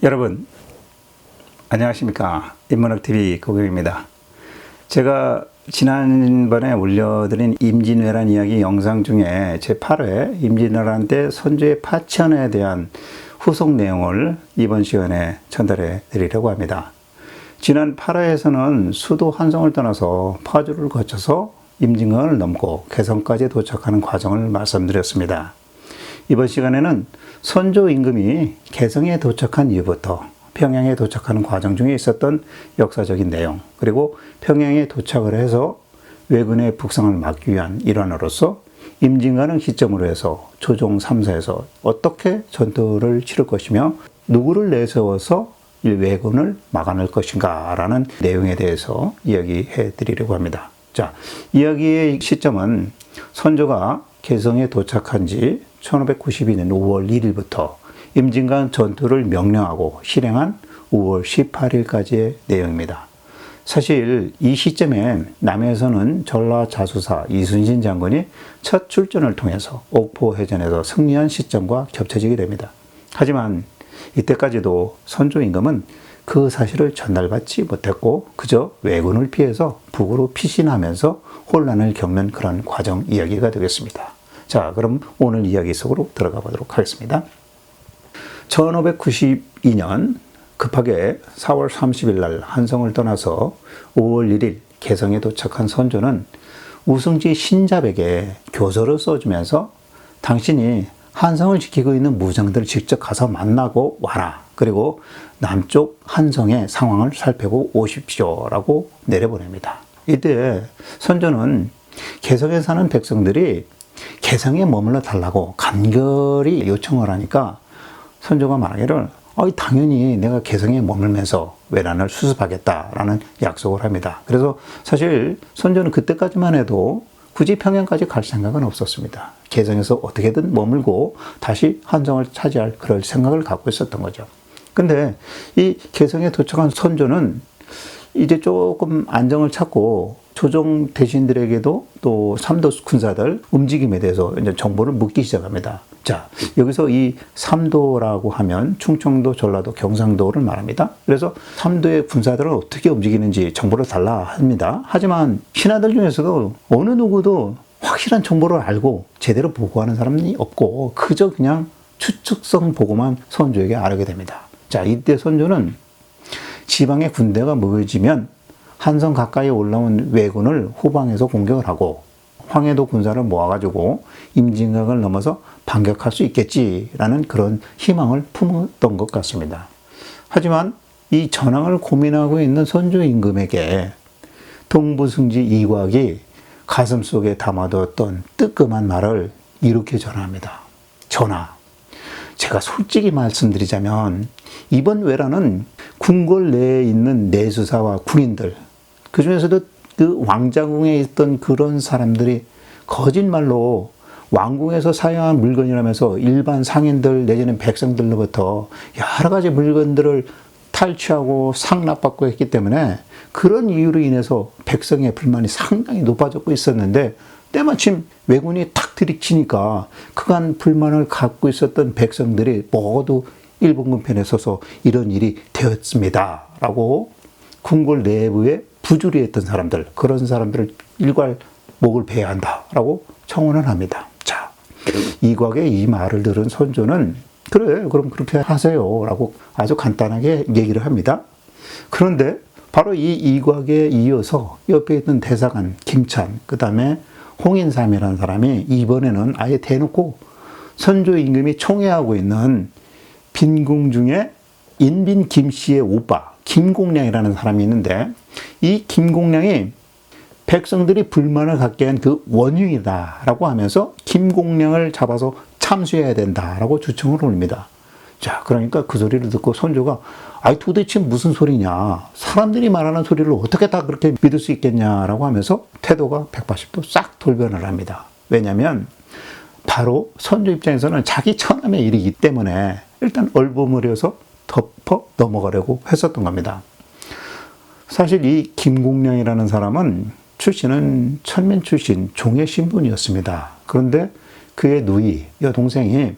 여러분 안녕하십니까. 인문학TV 고경입니다. 제가 지난번에 올려드린 임진왜란 이야기 영상 중에 제8회 임진왜란 때 선조의 파천에 대한 후속 내용을 이번 시간에 전달해 드리려고 합니다. 지난 8회에서는 수도 한성을 떠나서 파주를 거쳐서 임진강을 넘고 개성까지 도착하는 과정을 말씀드렸습니다. 이번 시간에는 선조 임금이 개성에 도착한 이후부터 평양에 도착하는 과정 중에 있었던 역사적인 내용, 그리고 평양에 도착을 해서 왜군의 북상을 막기 위한 일환으로서 임진가능 시점으로 해서 조종 3사에서 어떻게 전투를 치를 것이며 누구를 내세워서 이 왜군을 막아낼 것인가 라는 내용에 대해서 이야기해 드리려고 합니다. 자, 이야기의 시점은 선조가 개성에 도착한 지 1592년 5월 1일부터 임진강 전투를 명령하고 실행한 5월 18일까지의 내용입니다. 사실 이 시점에 남해에서는 전라자수사 이순신 장군이 첫 출전을 통해서 옥포해전에서 승리한 시점과 겹쳐지게 됩니다. 하지만 이때까지도 선조 임금은 그 사실을 전달받지 못했고 그저 왜군을 피해서 북으로 피신하면서 혼란을 겪는 그런 과정 이야기가 되겠습니다. 자, 그럼 오늘 이야기 속으로 들어가 보도록 하겠습니다. 1592년 급하게 4월 30일 날 한성을 떠나서 5월 1일 개성에 도착한 선조는 우승지 신잡에게 교서를 써주면서 당신이 한성을 지키고 있는 무장들을 직접 가서 만나고 와라. 그리고 남쪽 한성의 상황을 살펴보고 오십시오. 라고 내려보냅니다. 이때 선조는 개성에 사는 백성들이 개성에 머물러 달라고 간절히 요청을 하니까 선조가 말하기를 당연히 내가 개성에 머물면서 왜란을 수습하겠다라는 약속을 합니다. 그래서 사실 선조는 그때까지만 해도 굳이 평양까지 갈 생각은 없었습니다. 개성에서 어떻게든 머물고 다시 한성을 차지할 그럴 생각을 갖고 있었던 거죠. 근데 이 개성에 도착한 선조는 이제 조금 안정을 찾고 조정 대신들에게도 또 삼도 군사들 움직임에 대해서 이제 정보를 묻기 시작합니다. 자, 여기서 이 삼도라고 하면 충청도, 전라도, 경상도를 말합니다. 그래서 삼도의 군사들은 어떻게 움직이는지 정보를 달라 합니다. 하지만 신하들 중에서도 어느 누구도 확실한 정보를 알고 제대로 보고하는 사람이 없고 그저 그냥 추측성 보고만 선조에게 알게 됩니다. 자, 이때 선조는 지방의 군대가 모여지면 한성 가까이 올라온 왜군을 후방에서 공격을 하고 황해도 군사를 모아가지고 임진강을 넘어서 반격할 수 있겠지라는 그런 희망을 품었던 것 같습니다. 하지만 이 전황을 고민하고 있는 선조 임금에게 동부승지 이곽이 가슴속에 담아두었던 뜨끔한 말을 이렇게 전합니다. 전하, 제가 솔직히 말씀드리자면 이번 왜란은 궁궐 내에 있는 내수사와 궁인들, 그 중에서도 그 왕자궁에 있던 그런 사람들이 거짓말로 왕궁에서 사용한 물건이라면서 일반 상인들 내지는 백성들로부터 여러 가지 물건들을 탈취하고 상납받고 했기 때문에 그런 이유로 인해서 백성의 불만이 상당히 높아졌고 있었는데 때마침 왜군이 탁 들이치니까 그간 불만을 갖고 있었던 백성들이 모두 일본군 편에 서서 이런 일이 되었습니다. 라고 궁궐 내부에 부주리했던 사람들, 그런 사람들을 일괄 목을 베야 한다라고 청원을 합니다. 자, 이곽의 이 말을 들은 선조는 그래, 그럼 그렇게 하세요 라고 아주 간단하게 얘기를 합니다. 그런데 바로 이 이곽에 이어서 옆에 있던 대사관 김찬, 그 다음에 홍인삼이라는 사람이 이번에는 아예 대놓고 선조 임금이 총애하고 있는 빈궁 중에 인빈 김씨의 오빠 김공량이라는 사람이 있는데 이 김공량이 백성들이 불만을 갖게 한 그 원흉이다라고 하면서 김공량을 잡아서 참수해야 된다라고 주청을 올립니다. 자, 그러니까 그 소리를 듣고 선조가 도대체 무슨 소리냐, 사람들이 말하는 소리를 어떻게 다 그렇게 믿을 수 있겠냐라고 하면서 태도가 180도 싹 돌변을 합니다. 왜냐하면 바로 선조 입장에서는 자기 처남의 일이기 때문에 일단 얼버무려서 덮어 넘어가려고 했었던 겁니다. 사실 이 김공량이라는 사람은 출신은 천민 출신 종의 신분이었습니다. 그런데 그의 누이, 여동생이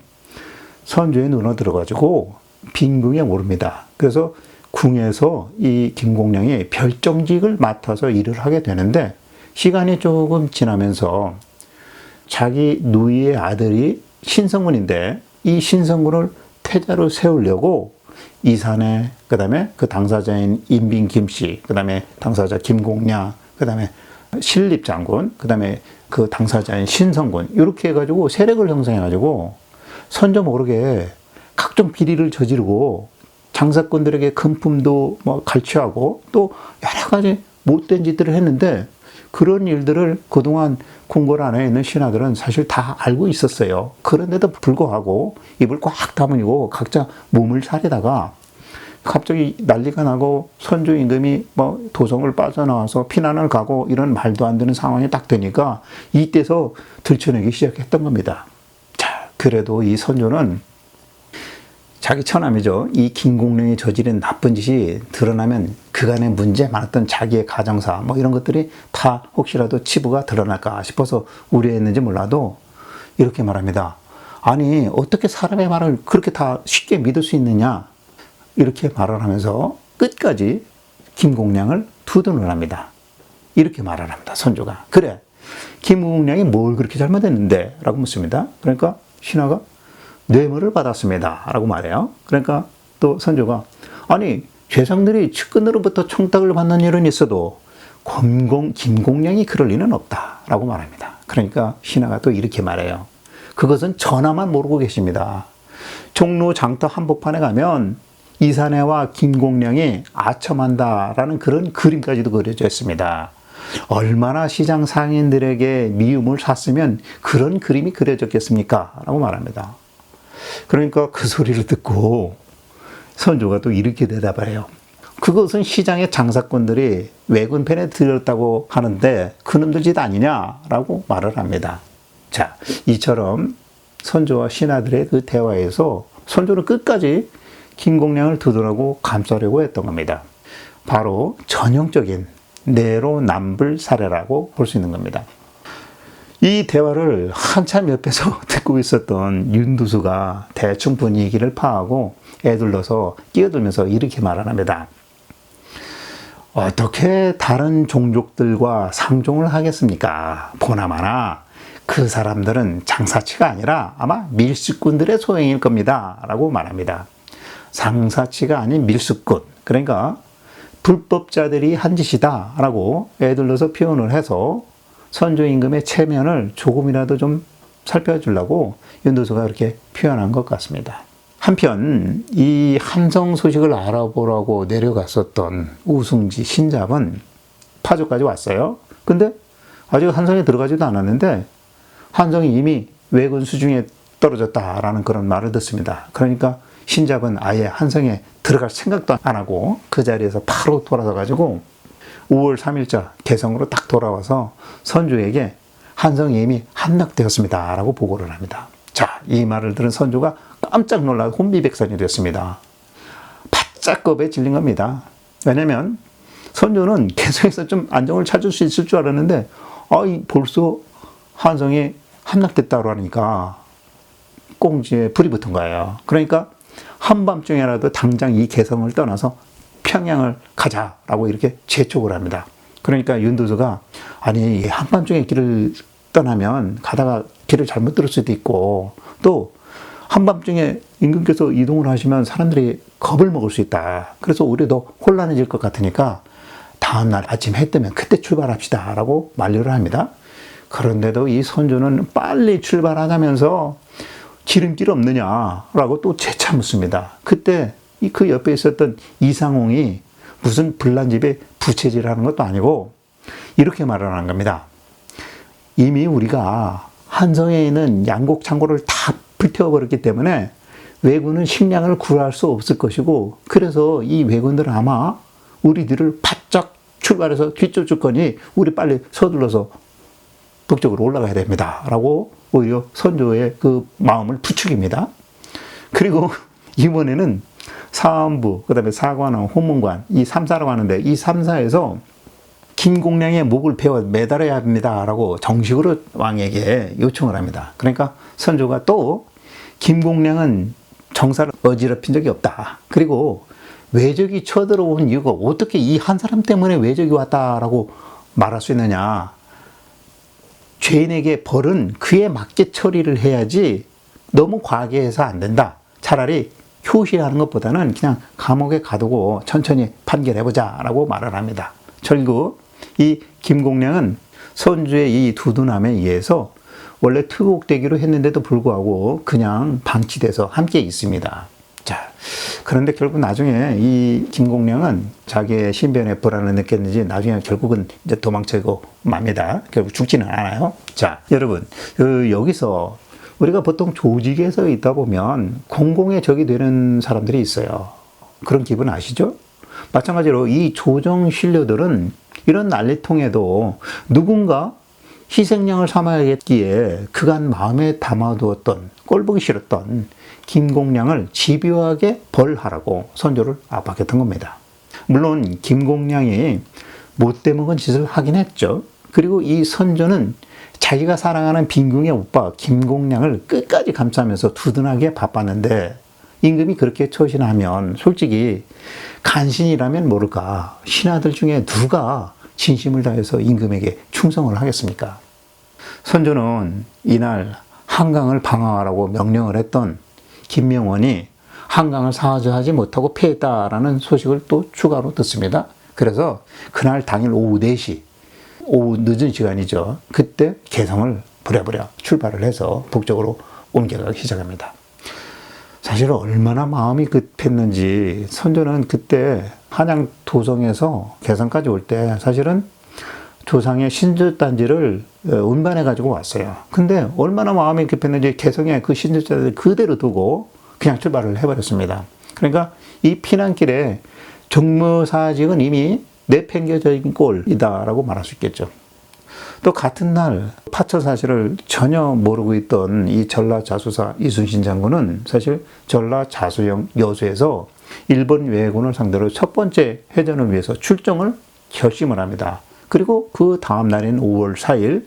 선조에 눈을 들어가지고 빈궁에 오릅니다. 그래서 궁에서 이 김공량이 별정직을 맡아서 일을 하게 되는데 시간이 조금 지나면서 자기 누이의 아들이 신성군인데 이 신성군을 태자로 세우려고 이산해, 그 다음에 그 당사자인 인빈 김씨, 그 다음에 당사자 김공량, 그 다음에 신립장군, 그 다음에 그 당사자인 신성군, 이렇게 해가지고 세력을 형성해가지고 선조 모르게 각종 비리를 저지르고 장사꾼들에게 금품도 뭐 갈취하고 또 여러 가지 못된 짓들을 했는데 그런 일들을 그동안 궁궐 안에 있는 신하들은 사실 다 알고 있었어요. 그런데도 불구하고 입을 꽉 다물고 각자 몸을 사리다가 갑자기 난리가 나고 선조 임금이 뭐 도성을 빠져나와서 피난을 가고 이런 말도 안 되는 상황이 딱 되니까 이때서 들춰내기 시작했던 겁니다. 자, 그래도 이 선조는 자기 처남이죠. 이 김공룡이 저지른 나쁜 짓이 드러나면 그간의 문제 많았던 자기의 가정사 뭐 이런 것들이 다 혹시라도 치부가 드러날까 싶어서 우려했는지 몰라도 이렇게 말합니다. 아니 어떻게 사람의 말을 그렇게 다 쉽게 믿을 수 있느냐 이렇게 말을 하면서 끝까지 김공량을 두둔을 합니다. 이렇게 말을 합니다. 선조가. 그래 김공량이 뭘 그렇게 잘못했는데 라고 묻습니다. 그러니까 신하가 뇌물을 받았습니다 라고 말해요. 그러니까 또 선조가 아니 죄상들이 측근으로부터 청탁을 받는 일은 있어도 김공량이 그럴 리는 없다 라고 말합니다. 그러니까 신하가 또 이렇게 말해요. 그것은 전하만 모르고 계십니다. 종로 장터 한복판에 가면 이산해와 김공량이 아첨한다라는 그런 그림까지도 그려져 있습니다. 얼마나 시장 상인들에게 미움을 샀으면 그런 그림이 그려졌겠습니까? 라고 말합니다. 그러니까 그 소리를 듣고 선조가 또 이렇게 대답을 해요. 그것은 시장의 장사꾼들이 왜군편에 들였다고 하는데 그놈들 짓 아니냐라고 말을 합니다. 자, 이처럼 선조와 신하들의 그 대화에서 선조는 끝까지 김공량을 두둔하고 감싸려고 했던 겁니다. 바로 전형적인 내로남불 사례라고 볼 수 있는 겁니다. 이 대화를 한참 옆에서 듣고 있었던 윤두수가 대충 분위기를 파악하고 애둘러서 끼어들면서 이렇게 말을 합니다. 어떻게 다른 종족들과 상종을 하겠습니까? 보나마나 그 사람들은 장사치가 아니라 아마 밀수꾼들의 소행일 겁니다. 라고 말합니다. 장사치가 아닌 밀수꾼, 그러니까 불법자들이 한 짓이다 라고 애둘러서 표현을 해서 선조 임금의 체면을 조금이라도 좀 살펴주려고 윤두수가 이렇게 표현한 것 같습니다. 한편 이 함성 소식을 알아보라고 내려갔었던 우승지 신잡은 파주까지 왔어요. 근데 아직 한성에 들어가지도 않았는데 한성이 이미 왜군 수중에 떨어졌다라는 그런 말을 듣습니다. 그러니까 신잡은 아예 한성에 들어갈 생각도 안 하고 그 자리에서 바로 돌아서 가지고 5월 3일자 개성으로 딱 돌아와서 선조에게 한성이 이미 함락되었습니다 라고 보고를 합니다. 자, 이 말을 들은 선조가 깜짝 놀라 혼비백산이 됐습니다. 바짝 겁에 질린 겁니다. 왜냐면 선조는 개성에서 좀 안정을 찾을 수 있을 줄 알았는데 벌써 한성이 함락됐다고 하니까 꽁지에 불이 붙은 거예요. 그러니까 한밤중에라도 당장 이 개성을 떠나서 평양을 가자라고 이렇게 재촉을 합니다. 그러니까 윤두수가 아니 한밤중에 길을 떠나면 가다가 길을 잘못 들을 수도 있고 또 한밤중에 임금께서 이동을 하시면 사람들이 겁을 먹을 수 있다. 그래서 우리도 혼란해질 것 같으니까 다음날 아침 해 뜨면 그때 출발합시다 라고 만류를 합니다. 그런데도 이 선조는 빨리 출발하자면서 지름길 없느냐라고 또 재차 묻습니다. 그때 그 옆에 있었던 이상홍이 무슨 불난집에 부채질하는 것도 아니고 이렇게 말을 하는 겁니다. 이미 우리가 한성에 있는 양곡 창고를 다 불태워버렸기 때문에 왜군은 식량을 구할 수 없을 것이고 그래서 이 왜군들은 아마 우리들을 바짝 출발해서 뒤쫓을 거니 우리 빨리 서둘러서 북쪽으로 올라가야 됩니다. 라고 오히려 선조의 그 마음을 부추깁니다. 그리고 이번에는 사헌부, 그 다음에 사관원, 호문관 이 3사라고 하는데 이 3사에서 김공량의 목을 베어 매달아야 합니다. 라고 정식으로 왕에게 요청을 합니다. 그러니까 선조가 또 김공량은 정사를 어지럽힌 적이 없다. 그리고 외적이 쳐들어온 이유가 어떻게 이 한 사람 때문에 외적이 왔다라고 말할 수 있느냐. 죄인에게 벌은 그에 맞게 처리를 해야지 너무 과하게 해서 안 된다. 차라리 효시하는 것보다는 그냥 감옥에 가두고 천천히 판결해보자 라고 말을 합니다. 결국 이 김공량은 선주의 이 두둔함에 의해서 원래 투옥되기로 했는데도 불구하고 그냥 방치돼서 함께 있습니다. 자, 그런데 결국 나중에 이 김공량은 자기의 신변에 불안을 느꼈는지 나중에 결국은 이제 도망치고 맙니다. 결국 죽지는 않아요. 자, 여러분, 여기서 우리가 보통 조직에서 있다 보면 공공의 적이 되는 사람들이 있어요. 그런 기분 아시죠? 마찬가지로 이 조정 신료들은 이런 난리통에도 누군가 희생양을 삼아야겠기에 그간 마음에 담아두었던 꼴보기 싫었던 김공량을 집요하게 벌하라고 선조를 압박했던 겁니다. 물론 김공량이 못돼 먹은 짓을 하긴 했죠. 그리고 이 선조는 자기가 사랑하는 빈궁의 오빠 김공량을 끝까지 감싸면서 두둔하게 바빴는데 임금이 그렇게 처신하면 솔직히 간신이라면 모를까 신하들 중에 누가 진심을 다해서 임금에게 충성을 하겠습니까? 선조는 이날 한강을 방어하라고 명령을 했던 김명원이 한강을 사저하지 못하고 패했다라는 소식을 또 추가로 듣습니다. 그래서 그날 당일 오후 4시, 오후 늦은 시간이죠. 그때 개성을 부랴부랴 출발을 해서 북쪽으로 옮겨가기 시작합니다. 사실 얼마나 마음이 급했는지 선조는 그때 한양 도성에서 개성까지 올 때 사실은 조상의 신주단지를 운반해 가지고 왔어요. 근데 얼마나 마음이 급했는지 개성에 그 신주단지를 그대로 두고 그냥 출발을 해버렸습니다. 그러니까 이 피난길에 정무사직은 이미 내팽겨져 있는 꼴이다라고 말할 수 있겠죠. 또 같은 날 파처 사실을 전혀 모르고 있던 이 전라자수사 이순신 장군은 사실 전라자수영 여수에서 일본 왜군을 상대로 첫 번째 해전을 위해서 출정을 결심을 합니다. 그리고 그 다음 날인 5월 4일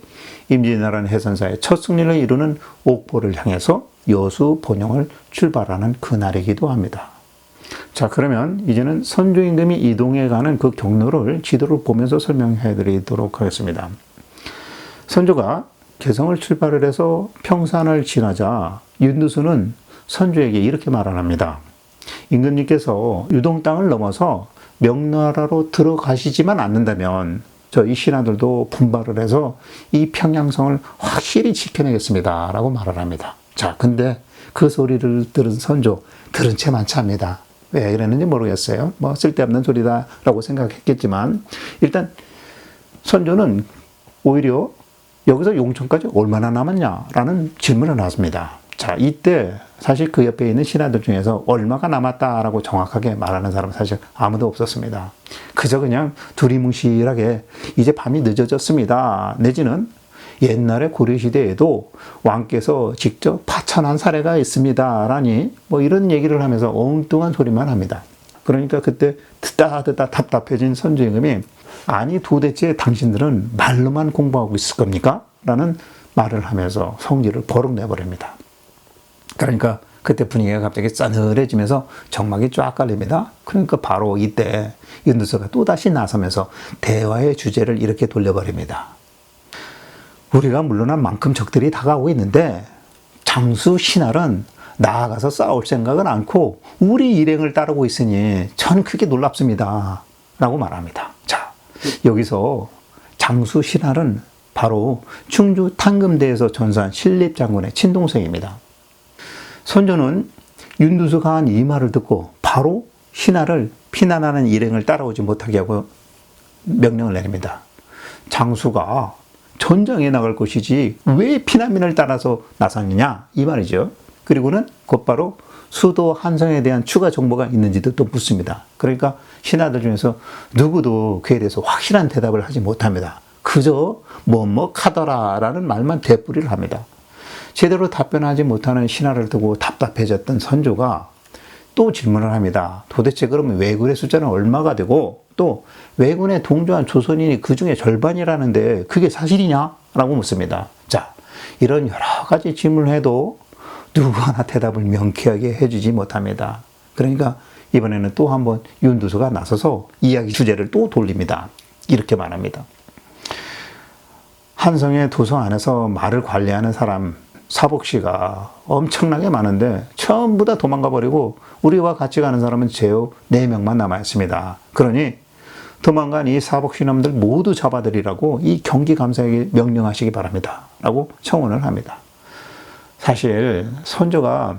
임진왜란 해선사의 첫 승리를 이루는 옥포를 향해서 여수 본영을 출발하는 그날이기도 합니다. 자, 그러면 이제는 선조 임금이 이동해 가는 그 경로를 지도를 보면서 설명해 드리도록 하겠습니다. 선조가 개성을 출발을 해서 평산을 지나자 윤두수는 선조에게 이렇게 말을 합니다. 임금님께서 유동 땅을 넘어서 명나라로 들어가시지만 않는다면 저희 신하들도 분발을 해서 이 평양성을 확실히 지켜내겠습니다 라고 말을 합니다. 자, 근데 그 소리를 들은 선조 들은 채 만취합니다. 왜 이랬는지 모르겠어요. 뭐 쓸데없는 소리다라고 생각했겠지만 일단 선조는 오히려 여기서 용천까지 얼마나 남았냐라는 질문을 하십니다. 자, 이때 사실 그 옆에 있는 신하들 중에서 얼마가 남았다라고 정확하게 말하는 사람은 사실 아무도 없었습니다. 그저 그냥 두리뭉실하게 이제 밤이 늦어졌습니다. 내지는 옛날에 고려시대에도 왕께서 직접 파천한 사례가 있습니다. 라니 뭐 이런 얘기를 하면서 엉뚱한 소리만 합니다. 그러니까 그때 듣다 답답해진 선조 임금이 아니 도대체 당신들은 말로만 공부하고 있을 겁니까? 라는 말을 하면서 성질을 버럭 내버립니다. 그러니까 그때 분위기가 갑자기 싸늘해지면서 정막이 쫙 깔립니다. 그러니까 바로 이때 윤두수가 또다시 나서면서 대화의 주제를 이렇게 돌려버립니다. 우리가 물러난 만큼 적들이 다가오고 있는데 장수 신할은 나아가서 싸울 생각은 않고 우리 일행을 따르고 있으니 저는 크게 놀랍습니다. 라고 말합니다. 자, 여기서 장수 신할은 바로 충주 탕금대에서 전사한 신립장군의 친동생입니다. 선조는 윤두수가 한 이 말을 듣고 바로 신하를 피난하는 일행을 따라오지 못하게 하고 명령을 내립니다. 장수가 전장에 나갈 것이지 왜 피난민을 따라서 나섰느냐 이 말이죠. 그리고는 곧바로 수도 한성에 대한 추가 정보가 있는지도 또 묻습니다. 그러니까 신하들 중에서 누구도 그에 대해서 확실한 대답을 하지 못합니다. 그저 뭐하더라라는 말만 되풀이를 합니다. 제대로 답변하지 못하는 신하를 두고 답답해졌던 선조가 또 질문을 합니다. 도대체 그러면 왜군의 숫자는 얼마가 되고 또 왜군에 동조한 조선인이 그 중에 절반이라는데 그게 사실이냐? 라고 묻습니다. 자, 이런 여러 가지 질문을 해도 누구 하나 대답을 명쾌하게 해주지 못합니다. 그러니까 이번에는 또 한번 윤두수가 나서서 이야기 주제를 또 돌립니다. 이렇게 말합니다. 한성의 도성 안에서 말을 관리하는 사람 사복씨가 엄청나게 많은데 전부 다 도망가 버리고 우리와 같이 가는 사람은 제후 4명만 남아있습니다. 그러니 도망간 이 사복씨놈들 모두 잡아들이라고 이 경기감사에게 명령하시기 바랍니다. 라고 청원을 합니다. 사실 선조가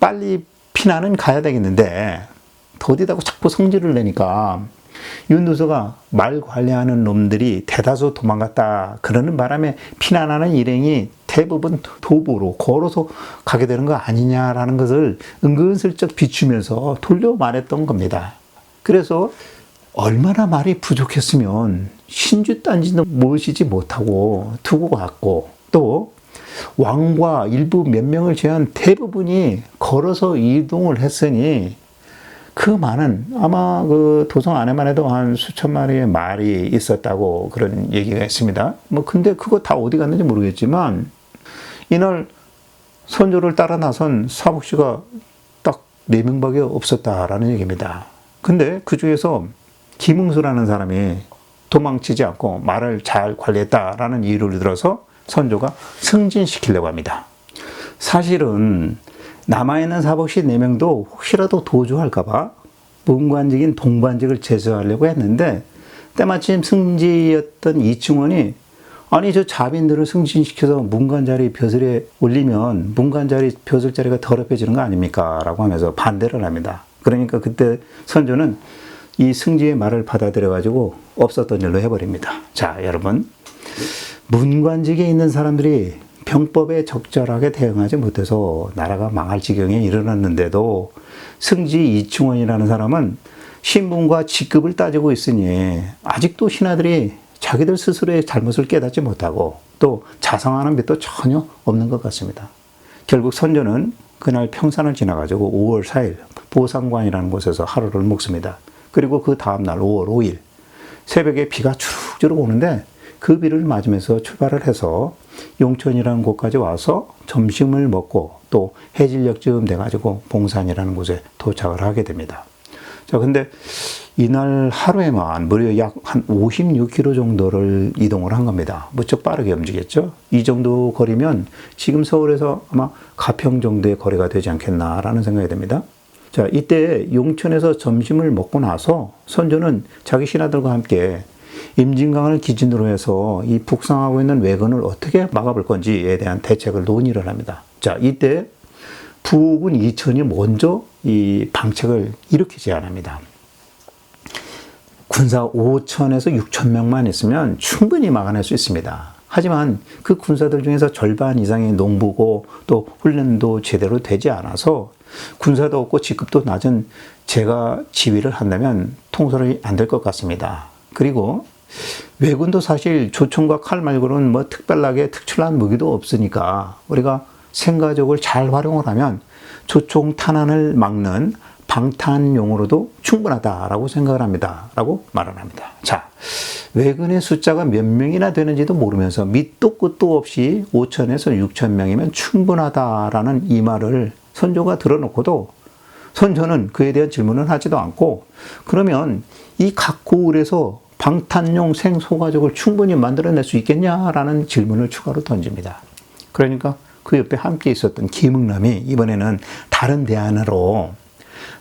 빨리 피난은 가야 되겠는데 더디다고 자꾸 성질을 내니까 윤두서가 말 관리하는 놈들이 대다수 도망갔다 그러는 바람에 피난하는 일행이 대부분 도보로 걸어서 가게 되는 거 아니냐라는 것을 은근슬쩍 비추면서 돌려 말했던 겁니다. 그래서 얼마나 말이 부족했으면 신주단지도 모시지 못하고 두고 갔고 또 왕과 일부 몇 명을 제한 대부분이 걸어서 이동을 했으니 그 많은 아마 그 도성 안에만 해도 한 수천 마리의 말이 있었다고 그런 얘기가 있습니다. 뭐 근데 그거 다 어디 갔는지 모르겠지만 이날 선조를 따라 나선 사복씨가 딱 4명밖에 없었다라는 얘기입니다. 근데 그 중에서 김응수라는 사람이 도망치지 않고 말을 잘 관리했다라는 이유를 들어서 선조가 승진시키려고 합니다. 사실은 남아있는 사복씨 4명도 혹시라도 도주할까봐 문관직인 동관직을 제수하려고 했는데 때마침 승지였던 이충원이 아니 저 자빈들을 승진시켜서 문관자리 벼슬에 올리면 문관자리 벼슬자리가 더럽혀지는 거 아닙니까? 라고 하면서 반대를 합니다. 그러니까 그때 선조는 이 승지의 말을 받아들여가지고 없었던 일로 해버립니다. 자, 여러분 문관직에 있는 사람들이 병법에 적절하게 대응하지 못해서 나라가 망할 지경에 이르렀는데도 승지 이충원이라는 사람은 신분과 직급을 따지고 있으니 아직도 신하들이 자기들 스스로의 잘못을 깨닫지 못하고 또 자성하는 빛도 전혀 없는 것 같습니다. 결국 선조는 그날 평산을 지나가지고 5월 4일 보상관이라는 곳에서 하루를 묵습니다. 그리고 그 다음날 5월 5일 새벽에 비가 주룩주룩 오는데 그 비를 맞으면서 출발을 해서 용천이라는 곳까지 와서 점심을 먹고 또 해질녘쯤 돼가지고 봉산이라는 곳에 도착을 하게 됩니다. 자, 근데 이날 하루에만 무려 약 한 56km 정도를 이동을 한 겁니다. 무척 빠르게 움직였죠. 이 정도 거리면 지금 서울에서 아마 가평 정도의 거리가 되지 않겠나라는 생각이 듭니다. 자, 이때 용천에서 점심을 먹고 나서 선조는 자기 신하들과 함께 임진강을 기준으로 해서 이 북상하고 있는 왜군을 어떻게 막아볼 건지에 대한 대책을 논의를 합니다. 자, 이때 부군 이천이 먼저 이 방책을 이렇게 제안합니다. 군사 5천에서 6천 명만 있으면 충분히 막아낼 수 있습니다. 하지만 그 군사들 중에서 절반 이상이 농부고 또 훈련도 제대로 되지 않아서 군사도 없고 직급도 낮은 제가 지휘를 한다면 통솔이 안 될 것 같습니다. 그리고 왜군도 사실 조총과 칼 말고는 뭐 특별하게 특출난 무기도 없으니까 우리가 생가족을 잘 활용을 하면 조총 탄환을 막는 방탄용으로도 충분하다라고 생각을 합니다. 라고 말을 합니다. 자, 왜군의 숫자가 몇 명이나 되는지도 모르면서 밑도 끝도 없이 5천에서 6천 명이면 충분하다라는 이 말을 선조가 들어놓고도 선조는 그에 대한 질문을 하지도 않고 그러면 이 각 고을에서 방탄용 생소가족을 충분히 만들어낼 수 있겠냐라는 질문을 추가로 던집니다. 그러니까 그 옆에 함께 있었던 김응남이 이번에는 다른 대안으로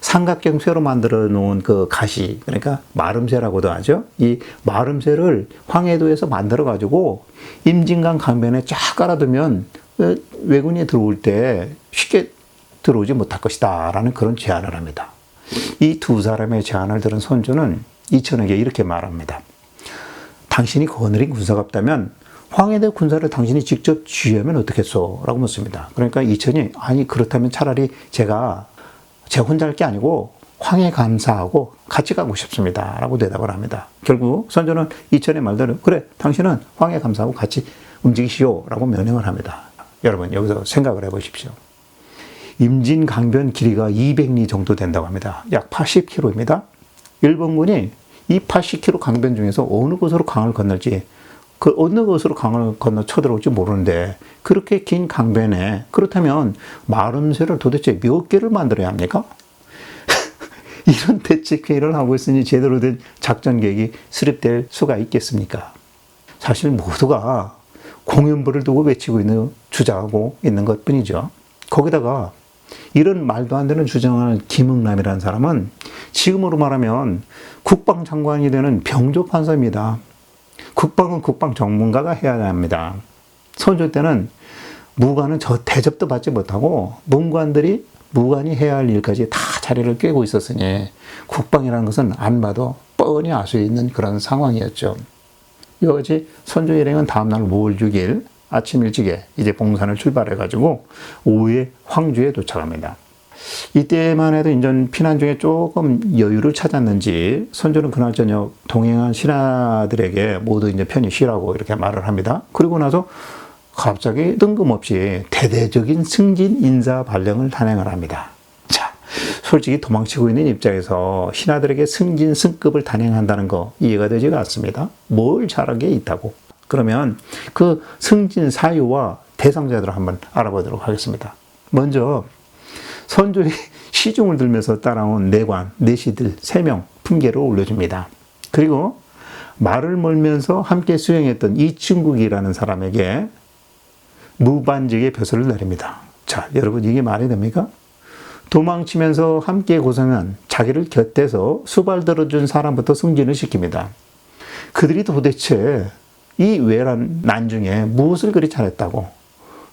삼각형 쇠로 만들어 놓은 그 가시, 그러니까 마름새라고도 하죠. 이 마름새를 황해도에서 만들어 가지고 임진강 강변에 쫙 깔아두면 왜군이 들어올 때 쉽게 들어오지 못할 것이다 라는 그런 제안을 합니다. 이 두 사람의 제안을 들은 선조는 이천에게 이렇게 말합니다. 당신이 거느린 군사가 없다면 황해도 군사를 당신이 직접 지휘하면 어떻겠소? 라고 묻습니다. 그러니까 이천이 아니 그렇다면 차라리 제가 혼자 할 게 아니고 황해 감사하고 같이 가고 싶습니다. 라고 대답을 합니다. 결국 선조는 이천의 말대로 그래 당신은 황해 감사하고 같이 움직이시오 라고 명령을 합니다. 여러분 여기서 생각을 해보십시오. 임진강변 길이가 200리 정도 된다고 합니다. 약 80km입니다. 일본군이 이 80km 강변 중에서 어느 곳으로 강을 건널지 그 어느 것으로 강을 건너 쳐들어올지 모르는데 그렇게 긴 강변에 그렇다면 마름새를 도대체 몇 개를 만들어야 합니까? 이런 대책회의를 하고 있으니 제대로 된 작전 계획이 수립될 수가 있겠습니까? 사실 모두가 공연부를 두고 외치고 있는, 주장하고 있는 것 뿐이죠. 거기다가 이런 말도 안 되는 주장을 김응남이라는 사람은 지금으로 말하면 국방장관이 되는 병조판사입니다. 국방은 국방 전문가가 해야 합니다. 선조 때는 무관은 저 대접도 받지 못하고 문관들이 무관이 해야 할 일까지 다 자리를 꿰고 있었으니 국방이라는 것은 안 봐도 뻔히 알 수 있는 그런 상황이었죠. 이와 같이 선조 일행은 다음날 5월 6일 아침 일찍에 이제 봉산을 출발해가지고 오후에 황주에 도착합니다. 이때만 해도 인전 피난 중에 조금 여유를 찾았는지 선조는 그날 저녁 동행한 신하들에게 모두 이제 편히 쉬라고 이렇게 말을 합니다. 그리고 나서 갑자기 뜬금없이 대대적인 승진 인사 발령을 단행을 합니다. 자, 솔직히 도망치고 있는 입장에서 신하들에게 승진 승급을 단행한다는 거 이해가 되지가 않습니다. 뭘 잘한 게 있다고. 그러면 그 승진 사유와 대상자들을 한번 알아보도록 하겠습니다. 먼저 선조의 시중을 들면서 따라온 내관, 내시들 3명 품계를 올려줍니다. 그리고 말을 몰면서 함께 수행했던 이충국이라는 사람에게 무반직의 벼슬을 내립니다. 자, 여러분 이게 말이 됩니까? 도망치면서 함께 고생한 자기를 곁에서 수발 들어준 사람부터 승진을 시킵니다. 그들이 도대체 이 외란 난중에 무엇을 그리 잘했다고?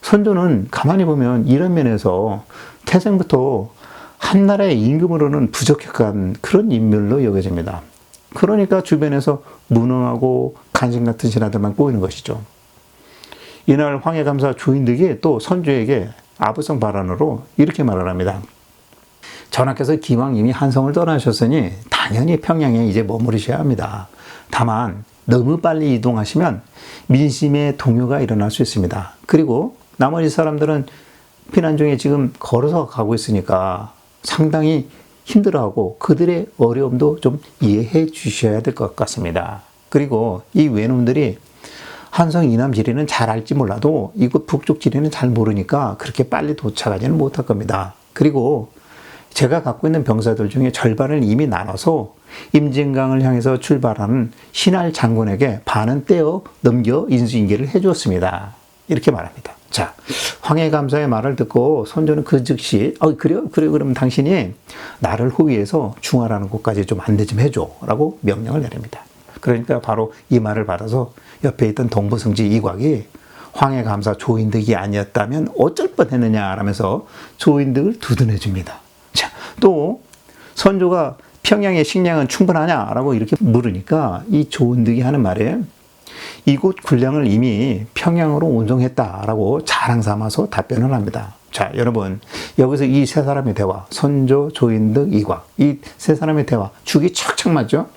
선조는 가만히 보면 이런 면에서 태생부터 한나라의 임금으로는 부적격한 그런 인물로 여겨집니다. 그러니까 주변에서 무능하고 간신 같은 신하들만 꼬이는 것이죠. 이날 황해감사 조인득이 또 선조에게 아부성 발언으로 이렇게 말을 합니다. 전하께서 기왕 이미 한성을 떠나셨으니 당연히 평양에 이제 머무르셔야 합니다. 다만 너무 빨리 이동하시면 민심의 동요가 일어날 수 있습니다. 그리고 나머지 사람들은 피난 중에 지금 걸어서 가고 있으니까 상당히 힘들어하고 그들의 어려움도 좀 이해해 주셔야 될 것 같습니다. 그리고 이 외놈들이 한성 이남 지리는 잘 알지 몰라도 이곳 북쪽 지리는 잘 모르니까 그렇게 빨리 도착하지는 못할 겁니다. 그리고 제가 갖고 있는 병사들 중에 절반을 이미 나눠서 임진강을 향해서 출발하는 신할 장군에게 반은 떼어 넘겨 인수인계를 해주었습니다. 이렇게 말합니다. 자, 황해감사의 말을 듣고 선조는 그 즉시 그래요? 그럼 당신이 나를 호위해서 중화라는 곳까지 좀 안내 좀 해줘 라고 명령을 내립니다. 그러니까 바로 이 말을 받아서 옆에 있던 동부승지 이곽이 황해감사 조인득이 아니었다면 어쩔 뻔했느냐 라면서 조인득을 두둔해 줍니다. 자, 또 선조가 평양의 식량은 충분하냐라고 이렇게 물으니까 이 조인득이 하는 말에 이곳 군량을 이미 평양으로 운송했다라고 자랑 삼아서 답변을 합니다. 자, 여러분 여기서 이 세 사람의 대화, 선조, 조인득, 이곽 이 세 사람의 대화 죽이 착착 맞죠?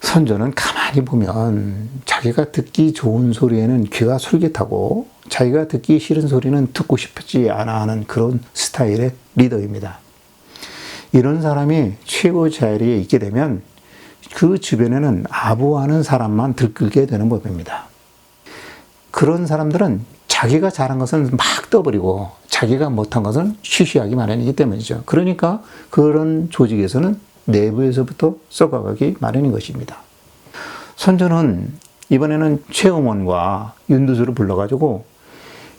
선조는 가만히 보면 자기가 듣기 좋은 소리에는 귀가 솔깃하고 자기가 듣기 싫은 소리는 듣고 싶지 않아 하는 그런 스타일의 리더입니다. 이런 사람이 최고 자리에 있게 되면 그 주변에는 아부하는 사람만 들끓게 되는 법입니다. 그런 사람들은 자기가 잘한 것은 막 떠버리고 자기가 못한 것은 쉬쉬하기 마련이기 때문이죠. 그러니까 그런 조직에서는 내부에서부터 썩어가기 마련인 것입니다. 선조는 이번에는 최응원과 윤두수를 불러가지고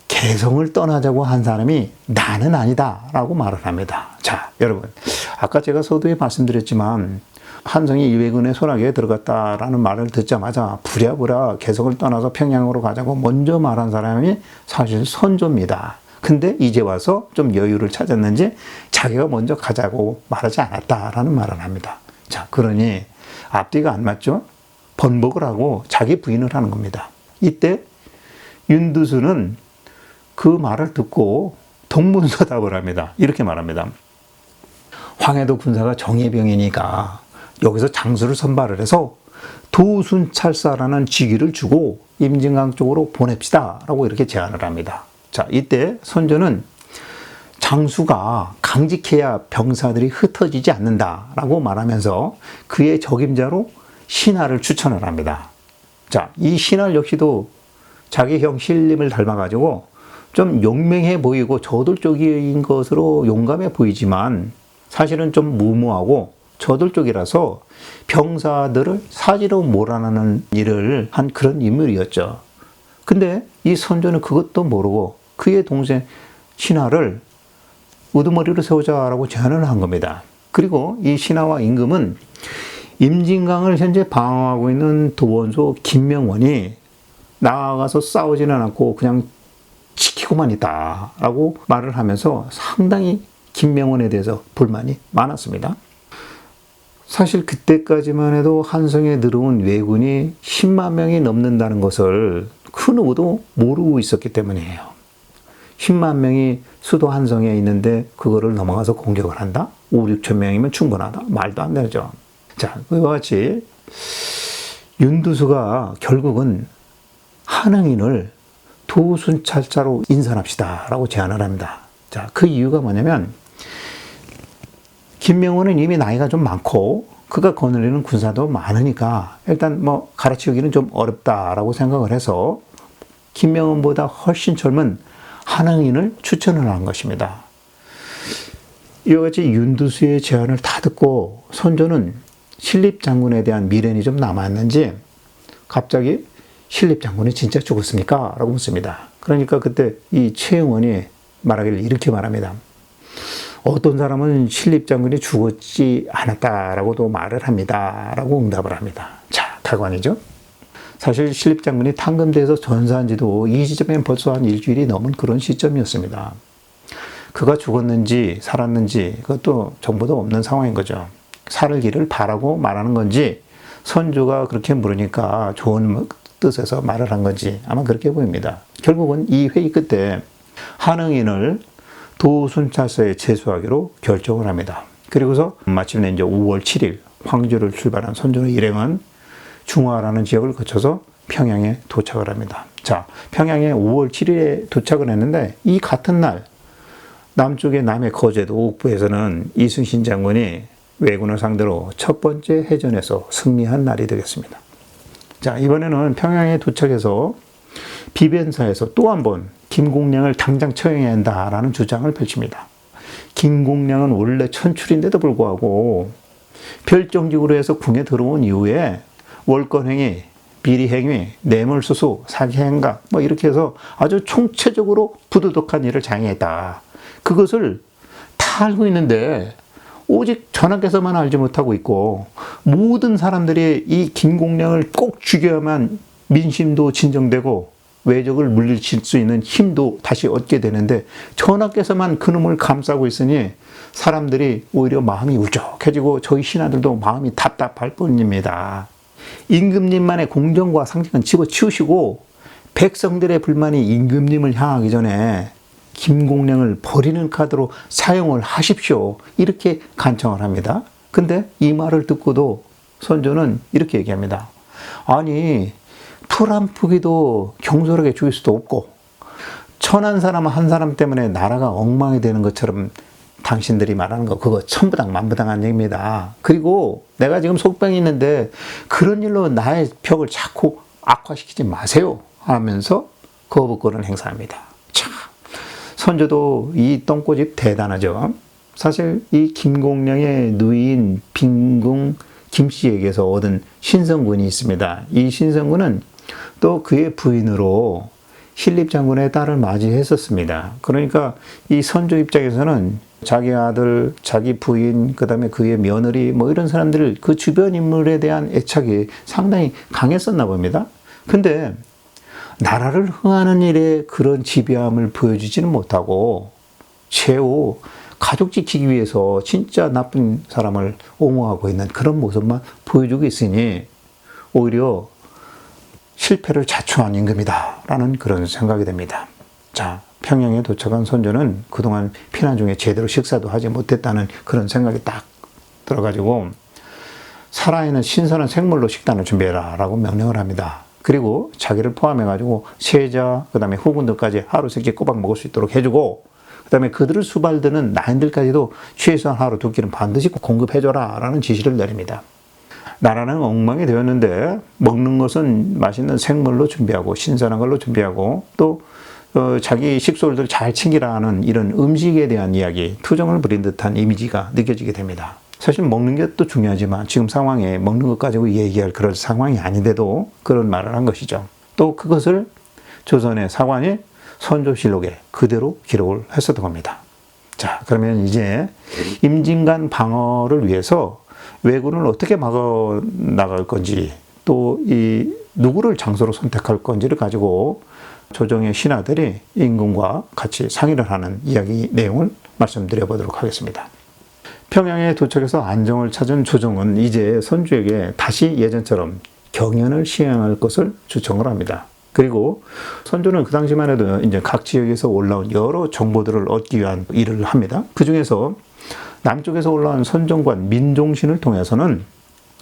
개성을 떠나자고 한 사람이 나는 아니다 라고 말을 합니다. 자, 여러분 아까 제가 서두에 말씀드렸지만 한성이 이회군의 손아귀에 들어갔다라는 말을 듣자마자 부랴부랴 개성을 떠나서 평양으로 가자고 먼저 말한 사람이 사실 선조입니다. 근데 이제 와서 좀 여유를 찾았는지 자기가 먼저 가자고 말하지 않았다라는 말을 합니다. 자, 그러니 앞뒤가 안 맞죠? 번복을 하고 자기 부인을 하는 겁니다. 이때 윤두수는 그 말을 듣고 동문서답을 합니다. 이렇게 말합니다. 황해도 군사가 정예병이니까 여기서 장수를 선발을 해서 도순찰사라는 직위를 주고 임진강 쪽으로 보냅시다 라고 이렇게 제안을 합니다. 자, 이때 선조는 장수가 강직해야 병사들이 흩어지지 않는다라고 말하면서 그의 적임자로 신하를 추천을 합니다. 자, 이 신할 역시도 자기 형 신림을 닮아가지고 좀 용맹해 보이고 저돌적인 것으로 용감해 보이지만 사실은 좀 무모하고 저돌적이라서 병사들을 사지로 몰아내는 일을 한 그런 인물이었죠. 근데 이 선조는 그것도 모르고 그의 동생 신하를 우두머리로 세우자라고 제안을 한 겁니다. 그리고 이 신하와 임금은 임진강을 현재 방어하고 있는 도원소 김명원이 나아가서 싸우지는 않고 그냥 지키고만 있다라고 말을 하면서 상당히 김명원에 대해서 불만이 많았습니다. 사실 그때까지만 해도 한성에 들어온 왜군이 10만 명이 넘는다는 것을 그 누구도 모르고 있었기 때문이에요. 10만 명이 수도 한성에 있는데 그거를 넘어가서 공격을 한다? 5, 6천 명이면 충분하다? 말도 안 되죠. 자, 그와 같이 윤두수가 결국은 한흥인을 도순찰자로 인선합시다 라고 제안을 합니다. 자, 그 이유가 뭐냐면 김명원은 이미 나이가 좀 많고 그가 거느리는 군사도 많으니까 일단 뭐 가르치기는 좀 어렵다라고 생각을 해서 김명원보다 훨씬 젊은 한흥인을 추천을 한 것입니다. 이와 같이 윤두수의 제안을 다 듣고 선조는 신립장군에 대한 미련이 좀 남았는지 갑자기 신립장군이 진짜 죽었습니까? 라고 묻습니다. 그러니까 그때 이 최응원이 말하기를 이렇게 말합니다. 어떤 사람은 신립장군이 죽었지 않았다라고도 말을 합니다. 라고 응답을 합니다. 자, 가관이죠. 사실 신립장군이 탕금대에서 전사한 지도 이 시점엔 벌써 한 일주일이 넘은 그런 시점이었습니다. 그가 죽었는지 살았는지 그것도 정보도 없는 상황인 거죠. 살기를 바라고 말하는 건지 선조가 그렇게 물으니까 좋은 뜻에서 말을 한 건지 아마 그렇게 보입니다. 결국은 이 회의 끝에 한흥인을 도순찰서에 제수하기로 결정을 합니다. 그리고서 마침내 이제 5월 7일 황주를 출발한 선조의 일행은 중화라는 지역을 거쳐서 평양에 도착을 합니다. 자, 평양에 5월 7일에 도착을 했는데 이 같은 날 남쪽의 남해 거제도 옥부에서는 이순신 장군이 왜군을 상대로 첫 번째 해전에서 승리한 날이 되겠습니다. 자, 이번에는 평양에 도착해서 비변사에서 또 한 번 김공량을 당장 처형해야 한다라는 주장을 펼칩니다. 김공량은 원래 천출인데도 불구하고 별정직으로 해서 궁에 들어온 이후에 월권행위, 비리행위, 뇌물수수, 사기행각 뭐 이렇게 해서 아주 총체적으로 부도덕한 일을 장애했다. 그것을 다 알고 있는데 오직 전하께서만 알지 못하고 있고 모든 사람들이 이 김공량을 꼭 죽여야만 민심도 진정되고 외적을 물리칠 수 있는 힘도 다시 얻게 되는데 전하께서만 그놈을 감싸고 있으니 사람들이 오히려 마음이 울적해지고 저희 신하들도 마음이 답답할 뿐입니다. 임금님만의 공정과 상식은 집어치우시고 백성들의 불만이 임금님을 향하기 전에 김공량을 버리는 카드로 사용을 하십시오. 이렇게 간청을 합니다. 근데 이 말을 듣고도 선조는 이렇게 얘기합니다. 아니, 풀 한 푸기도 경솔하게 죽일 수도 없고 천한 사람 한 사람 때문에 나라가 엉망이 되는 것처럼 당신들이 말하는 거 그거 천부당 만부당한 얘기입니다. 그리고 내가 지금 속병이 있는데 그런 일로 나의 벽을 자꾸 악화시키지 마세요 하면서 거부권을 행사합니다. 참, 선조도 이 똥꼬집 대단하죠. 사실 이 김공량의 누이인 빈궁 김씨에게서 얻은 신성군이 있습니다. 이 신성군은 또 그의 부인으로 신립장군의 딸을 맞이했었습니다. 그러니까 이 선조 입장에서는 자기 아들, 자기 부인, 그 다음에 그의 며느리 뭐 이런 사람들 그 주변 인물에 대한 애착이 상당히 강했었나 봅니다. 근데 나라를 흥하는 일에 그런 지배함을 보여주지는 못하고 최후 가족 지키기 위해서 진짜 나쁜 사람을 옹호하고 있는 그런 모습만 보여주고 있으니 오히려 실패를 자초한 임금이다 라는 그런 생각이 됩니다. 자, 평양에 도착한 선조는 그동안 피난 중에 제대로 식사도 하지 못했다는 그런 생각이 딱 들어가지고 살아있는 신선한 생물로 식단을 준비해라 라고 명령을 합니다. 그리고 자기를 포함해가지고 세자, 그 다음에 후군들까지 하루 세 끼 꼬박 먹을 수 있도록 해주고 그 다음에 그들을 수발드는 나인들까지도 최소한 하루 두 끼는 반드시 공급해줘라 라는 지시를 내립니다. 나라는 엉망이 되었는데 먹는 것은 맛있는 생물로 준비하고 신선한 걸로 준비하고 또 자기 식솔들 잘 챙기라는 이런 음식에 대한 이야기, 투정을 부린 듯한 이미지가 느껴지게 됩니다. 사실 먹는 게 또 중요하지만 지금 상황에 먹는 것 가지고 얘기할 그런 상황이 아닌데도 그런 말을 한 것이죠. 또 그것을 조선의 사관이 선조실록에 그대로 기록을 했었던 겁니다. 자, 그러면 이제 임진간 방어를 위해서 왜군을 어떻게 막아 나갈 건지 또 이 누구를 장소로 선택할 건지를 가지고 조정의 신하들이 임금과 같이 상의를 하는 이야기 내용을 말씀드려 보도록 하겠습니다. 평양에 도착해서 안정을 찾은 조정은 이제 선조에게 다시 예전처럼 경연을 시행할 것을 추청을 합니다. 그리고 선조는 그 당시만 해도 이제 각 지역에서 올라온 여러 정보들을 얻기 위한 일을 합니다. 그 중에서 남쪽에서 올라온 선정관 민종신을 통해서는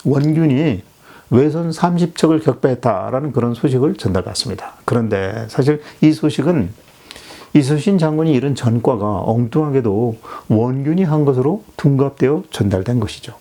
원균이 외선 30척을 격파했다라는 그런 소식을 전달받습니다. 그런데 사실 이 소식은 이순신 장군이 이룬 전과가 엉뚱하게도 원균이 한 것으로 둔갑되어 전달된 것이죠.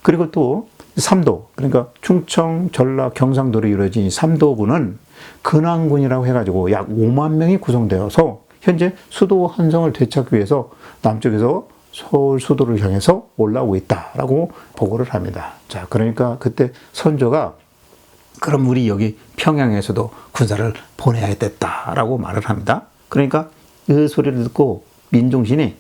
그리고 또 삼도, 그러니까 충청, 전라, 경상도로 이루어진 삼도군은 근황군이라고 해가지고 약 5만 명이 구성되어서 현재 수도 한성을 되찾기 위해서 남쪽에서 서울 수도를 향해서 올라오고 있다라고 보고를 합니다. 자, 그러니까 그때 선조가 그럼 우리 여기 평양에서도 군사를 보내야 됐다라고 말을 합니다. 그러니까 그 소리를 듣고 민종신이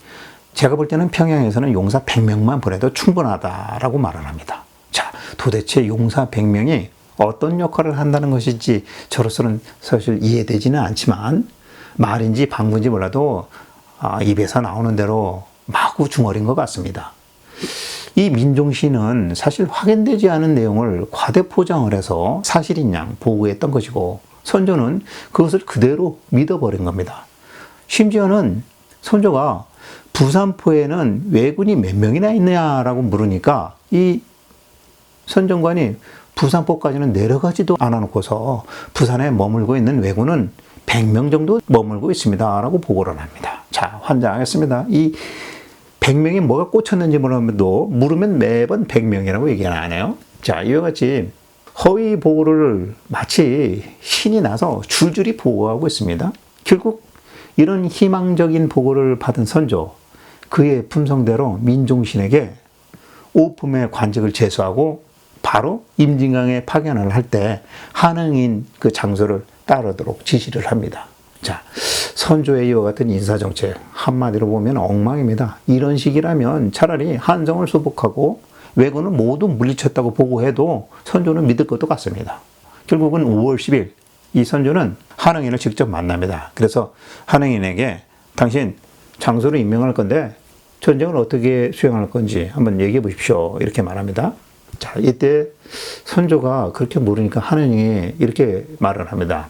제가 볼 때는 평양에서는 용사 100명만 보내도 충분하다라고 말을 합니다. 자, 도대체 용사 100명이 어떤 역할을 한다는 것인지 저로서는 사실 이해되지는 않지만 말인지 방구인지 몰라도 입에서 나오는 대로 마구 중얼인 것 같습니다. 이 민종신은 사실 확인되지 않은 내용을 과대 포장을 해서 사실인 양 보고했던 것이고 선조는 그것을 그대로 믿어버린 겁니다. 심지어는 선조가 부산포에는 왜군이 몇 명이나 있느냐라고 물으니까 이 선정관이 부산포까지는 내려가지도 않아놓고서 부산에 머물고 있는 왜군은 100명 정도 머물고 있습니다 라고 보고를 합니다. 자, 환장하겠습니다. 이 100명이 뭐가 꽂혔는지 물으면 매번 100명이라고 얘기는 안 해요. 자, 이와 같이 허위 보고를 마치 신이 나서 줄줄이 보고하고 있습니다. 결국 이런 희망적인 보고를 받은 선조, 그의 품성대로 민종신에게 오품의 관직을 제수하고 바로 임진강에 파견을 할 때 한흥인 그 장소를 따르도록 지시를 합니다. 자, 선조의 이와 같은 인사정책 한마디로 보면 엉망입니다. 이런 식이라면 차라리 한성을 수복하고 왜군을 모두 물리쳤다고 보고해도 선조는 믿을 것도 같습니다. 결국은 5월 10일 이 선조는 한흥인을 직접 만납니다. 그래서 한흥인에게 당신 장소를 임명할 건데 전쟁을 어떻게 수행할 건지 한번 얘기해 보십시오. 이렇게 말합니다. 자, 이때 선조가 그렇게 물으니까 한흥인이 이렇게 말을 합니다.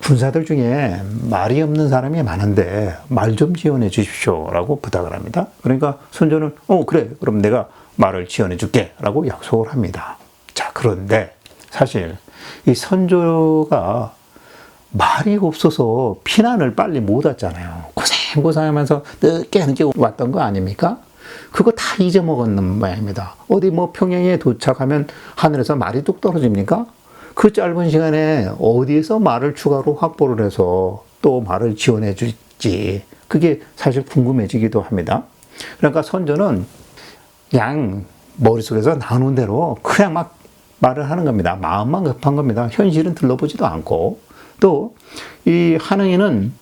군사들 중에 말이 없는 사람이 많은데 말 좀 지원해 주십시오 라고 부탁을 합니다. 그러니까 선조는 그래 그럼 내가 말을 지원해 줄게 라고 약속을 합니다. 자, 그런데 사실 이 선조가 말이 없어서 피난을 빨리 못 왔잖아요. 고생하면서 늦게 왔던 거 아닙니까? 그거 다 잊어먹었는 모양입니다. 어디 뭐 평양에 도착하면 하늘에서 말이 뚝 떨어집니까? 그 짧은 시간에 어디에서 말을 추가로 확보를 해서 또 말을 지원해 줄지 그게 사실 궁금해지기도 합니다. 그러니까 선조는 그냥 머릿속에서 나오는 대로 그냥 막 말을 하는 겁니다. 마음만 급한 겁니다. 현실은 들러보지도 않고 또 이 한흥이는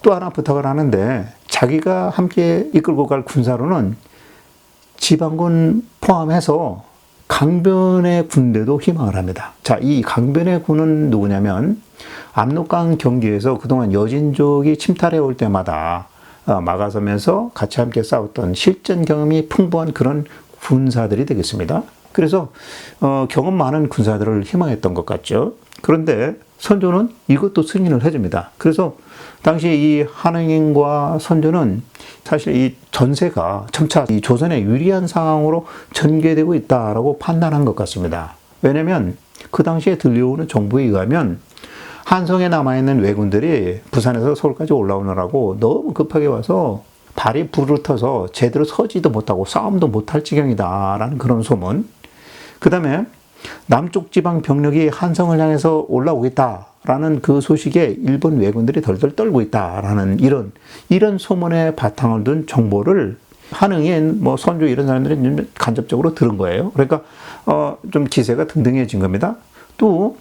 또 하나 부탁을 하는데 자기가 함께 이끌고 갈 군사로는 지방군 포함해서 강변의 군대도 희망을 합니다. 자, 이 강변의 군은 누구냐면 압록강 경기에서 그동안 여진족이 침탈해 올 때마다 막아서면서 같이 함께 싸웠던 실전 경험이 풍부한 그런 군사들이 되겠습니다. 그래서 경험 많은 군사들을 희망했던 것 같죠. 그런데 선조는 이것도 승인을 해줍니다. 그래서 당시 이 한흥인과 선조는 사실 이 전세가 점차 이 조선에 유리한 상황으로 전개되고 있다라고 판단한 것 같습니다. 왜냐하면 그 당시에 들려오는 정보에 의하면 한성에 남아있는 왜군들이 부산에서 서울까지 올라오느라고 너무 급하게 와서 발이 부르터서 제대로 서지도 못하고 싸움도 못할 지경이다라는 그런 소문. 그 다음에 남쪽 지방 병력이 한성을 향해서 올라오겠다라는 그 소식에 일본 왜군들이 덜덜 떨고 있다라는 이런 소문에 바탕을 둔 정보를 한응인 뭐 선조 이런 사람들이 간접적으로 들은 거예요. 그러니까 좀 기세가 등등해진 겁니다. 또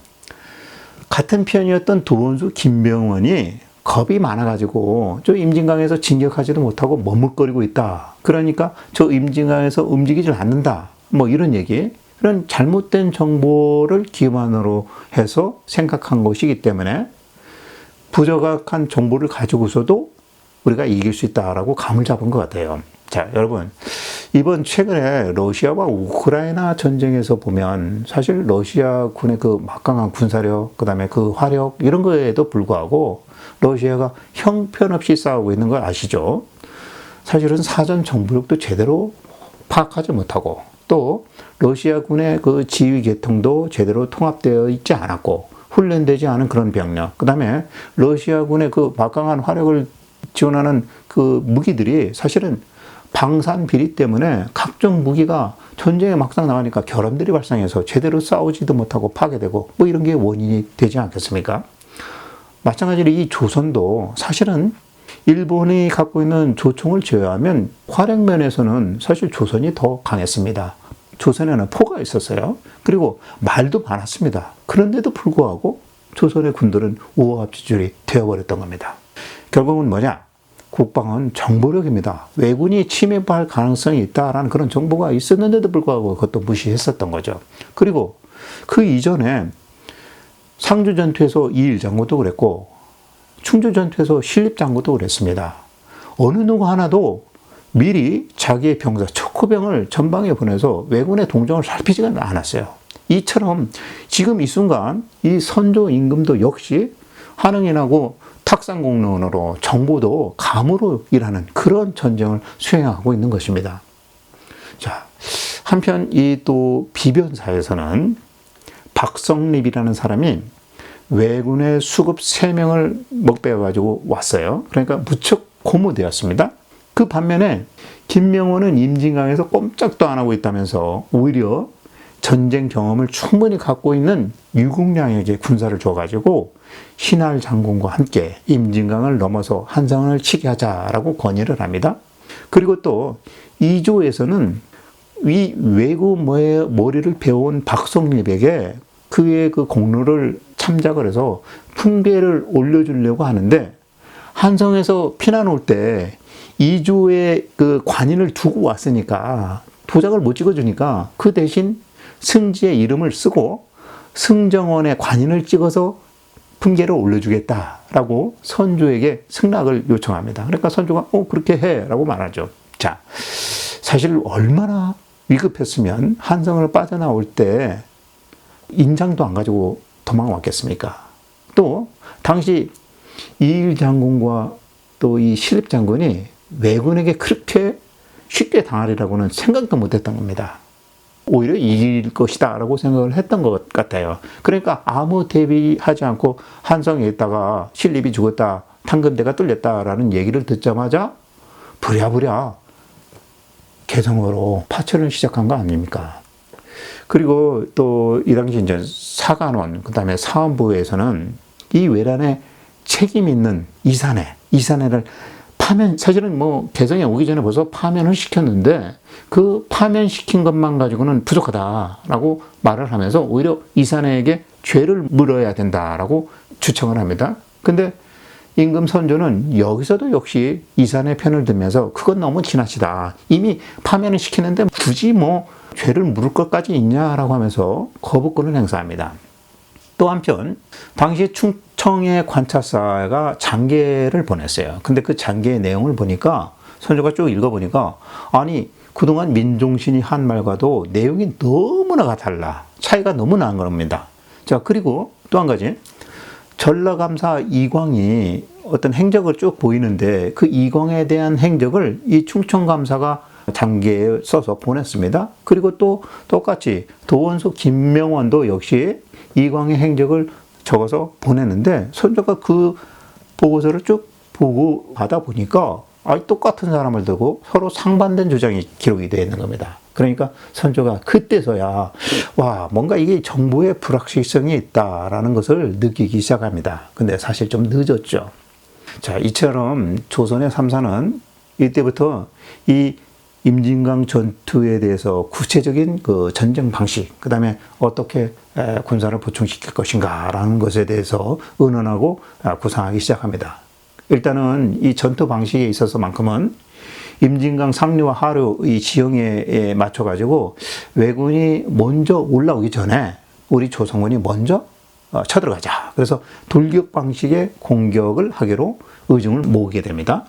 같은 편이었던 도원수 김병원이 겁이 많아가지고 저 임진강에서 진격하지도 못하고 머뭇거리고 있다. 그러니까 저 임진강에서 움직이질 않는다. 뭐 이런 얘기. 그런 잘못된 정보를 기반으로 해서 생각한 것이기 때문에 부정확한 정보를 가지고서도 우리가 이길 수 있다라고 감을 잡은 것 같아요. 자, 여러분. 이번 최근에 러시아와 우크라이나 전쟁에서 보면 사실 러시아 군의 그 막강한 군사력, 그 다음에 그 화력, 이런 거에도 불구하고 러시아가 형편없이 싸우고 있는 걸 아시죠? 사실은 사전 정보력도 제대로 파악하지 못하고 또 러시아 군의 그 지휘 계통도 제대로 통합되어 있지 않았고 훈련되지 않은 그런 병력, 그 다음에 러시아 군의 그 막강한 화력을 지원하는 그 무기들이 사실은 방산 비리 때문에 각종 무기가 전쟁에 막상 나가니까 결함들이 발생해서 제대로 싸우지도 못하고 파괴되고 뭐 이런 게 원인이 되지 않겠습니까? 마찬가지로 이 조선도 사실은 일본이 갖고 있는 조총을 제외하면 화력 면에서는 사실 조선이 더 강했습니다. 조선에는 포가 있었어요. 그리고 말도 많았습니다. 그런데도 불구하고 조선의 군들은 우호합지졸이 되어버렸던 겁니다. 결국은 뭐냐? 국방은 정보력입니다. 왜군이 침입할 가능성이 있다라는 그런 정보가 있었는데도 불구하고 그것도 무시했었던 거죠. 그리고 그 이전에 상주전투에서 이일장군도 그랬고 충주전투에서 신립장군도 그랬습니다. 어느 누구 하나도 미리 자기의 병사, 척후병을 전방에 보내서 왜군의 동정을 살피지가 않았어요. 이처럼 지금 이 순간 이 선조 임금도 역시 한응인하고 탁상공론으로 정보도 감으로 일하는 그런 전쟁을 수행하고 있는 것입니다. 자, 한편 이 또 비변사에서는 박성립이라는 사람이 왜군의 수급 3명을 먹배워가지고 왔어요. 그러니까 무척 고무되었습니다. 그 반면에 김명원은 임진강에서 꼼짝도 안 하고 있다면서 오히려 전쟁 경험을 충분히 갖고 있는 유국량에게 군사를 줘가지고 신할 장군과 함께 임진강을 넘어서 한성을 치게 하자라고 건의를 합니다. 그리고 또 이조에서는 이 외구 머리를 배운 박성립에게 그의 그 공로를 참작을 해서 풍계를 올려주려고 하는데 한성에서 피난 올 때 이조의 그 관인을 두고 왔으니까 도장을 못 찍어주니까 그 대신 승지의 이름을 쓰고 승정원의 관인을 찍어서 풍계를 올려주겠다라고 선조에게 승낙을 요청합니다. 그러니까 선조가 그렇게 해라고 말하죠. 자, 사실 얼마나 위급했으면 한성을 빠져나올 때 인장도 안 가지고 도망왔겠습니까? 또 당시 이일 장군과 또 이 신립 장군이 왜군에게 그렇게 쉽게 당하리라고는 생각도 못했던 겁니다. 오히려 이길 것이다 라고 생각을 했던 것 같아요. 그러니까 아무 대비하지 않고 한성에 있다가 신립이 죽었다, 탕금대가 뚫렸다라는 얘기를 듣자마자 부랴부랴 개성으로 파천을 시작한 거 아닙니까? 그리고 또 이 당시 이제 사관원, 그 다음에 사원부에서는 이 외란에 책임 있는 이사내를 사실은 뭐 개성에 오기 전에 벌써 파면을 시켰는데 그 파면시킨 것만 가지고는 부족하다라고 말을 하면서 오히려 이사내에게 죄를 물어야 된다라고 주청을 합니다. 근데 임금 선조는 여기서도 역시 이사내 편을 들면서 그건 너무 지나치다. 이미 파면을 시키는데 굳이 뭐 죄를 물을 것까지 있냐라고 하면서 거부권을 행사합니다. 또 한편 당시 충청의 관찰사가 장계를 보냈어요. 근데 그 장계의 내용을 보니까 선조가 쭉 읽어보니까 아니 그동안 민종신이 한 말과도 내용이 너무나 달라. 차이가 너무 나는 겁니다. 자, 그리고 또 한 가지 전라감사 이광이 어떤 행적을 쭉 보이는데 그 이광에 대한 행적을 이 충청감사가 장계에 써서 보냈습니다. 그리고 또 똑같이 도원수 김명원도 역시 이광의 행적을 적어서 보냈는데 선조가 그 보고서를 쭉 보고 받아 보니까 똑같은 사람을 두고 서로 상반된 주장이 기록이 되어 있는 겁니다. 그러니까 선조가 그때서야 뭔가 이게 정보의 불확실성이 있다라는 것을 느끼기 시작합니다. 근데 사실 좀 늦었죠. 자, 이처럼 조선의 3사는 이때부터 이 임진강 전투에 대해서 구체적인 그 전쟁 방식, 그 다음에 어떻게 군사를 보충시킬 것인가라는 것에 대해서 의논하고 구상하기 시작합니다. 일단은 이 전투 방식에 있어서만큼은 임진강 상류와 하류 이 지형에 맞춰가지고 왜군이 먼저 올라오기 전에 우리 조선군이 먼저 쳐들어가자. 그래서 돌격 방식의 공격을 하기로 의중을 모으게 됩니다.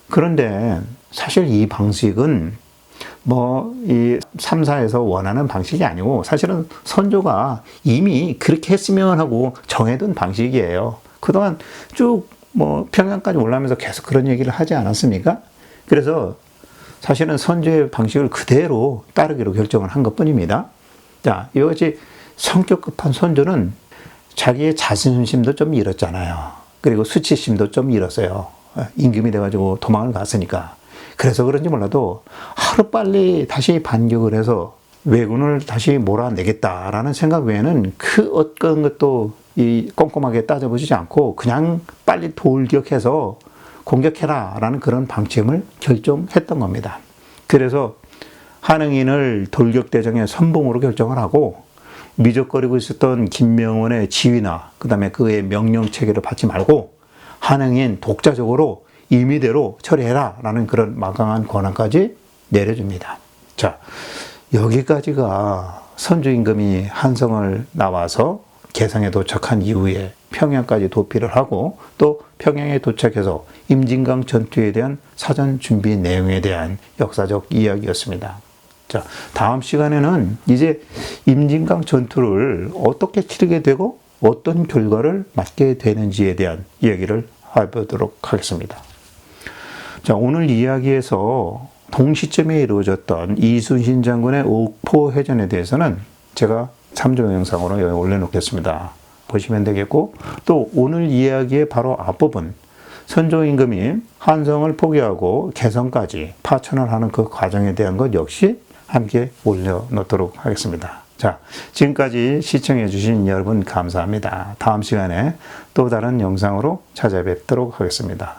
그런데 사실 이 방식은 이 3사에서 원하는 방식이 아니고 사실은 선조가 이미 그렇게 했으면 하고 정해둔 방식이에요. 그동안 쭉 평양까지 올라오면서 계속 그런 얘기를 하지 않았습니까? 그래서 사실은 선조의 방식을 그대로 따르기로 결정을 한 것 뿐입니다. 자, 이것이 성격 급한 선조는 자기의 자존심도 좀 잃었잖아요. 그리고 수치심도 좀 잃었어요. 임금이 돼가지고 도망을 갔으니까. 그래서 그런지 몰라도 하루빨리 다시 반격을 해서 왜군을 다시 몰아내겠다라는 생각 외에는 그 어떤 것도 꼼꼼하게 따져보지 않고 그냥 빨리 돌격해서 공격해라 라는 그런 방침을 결정했던 겁니다. 그래서 한응인을 돌격대장의 선봉으로 결정을 하고 미적거리고 있었던 김명원의 지휘나 그 다음에 그의 명령체계를 받지 말고 한응인 독자적으로 임의대로 처리해라 라는 그런 막강한 권한까지 내려줍니다. 자, 여기까지가 선조 임금이 한성을 나와서 개성에 도착한 이후에 평양까지 도피를 하고 또 평양에 도착해서 임진강 전투에 대한 사전 준비 내용에 대한 역사적 이야기였습니다. 자, 다음 시간에는 이제 임진강 전투를 어떻게 치르게 되고 어떤 결과를 맞게 되는지에 대한 이야기를 해보도록 하겠습니다. 자, 오늘 이야기에서 동시점에 이루어졌던 이순신 장군의 옥포해전에 대해서는 제가 참조 영상으로 여기 올려놓겠습니다. 보시면 되겠고, 또 오늘 이야기의 바로 앞부분, 선조 임금이 한성을 포기하고 개성까지 파천을 하는 그 과정에 대한 것 역시 함께 올려놓도록 하겠습니다. 자, 지금까지 시청해 주신 여러분 감사합니다. 다음 시간에 또 다른 영상으로 찾아뵙도록 하겠습니다.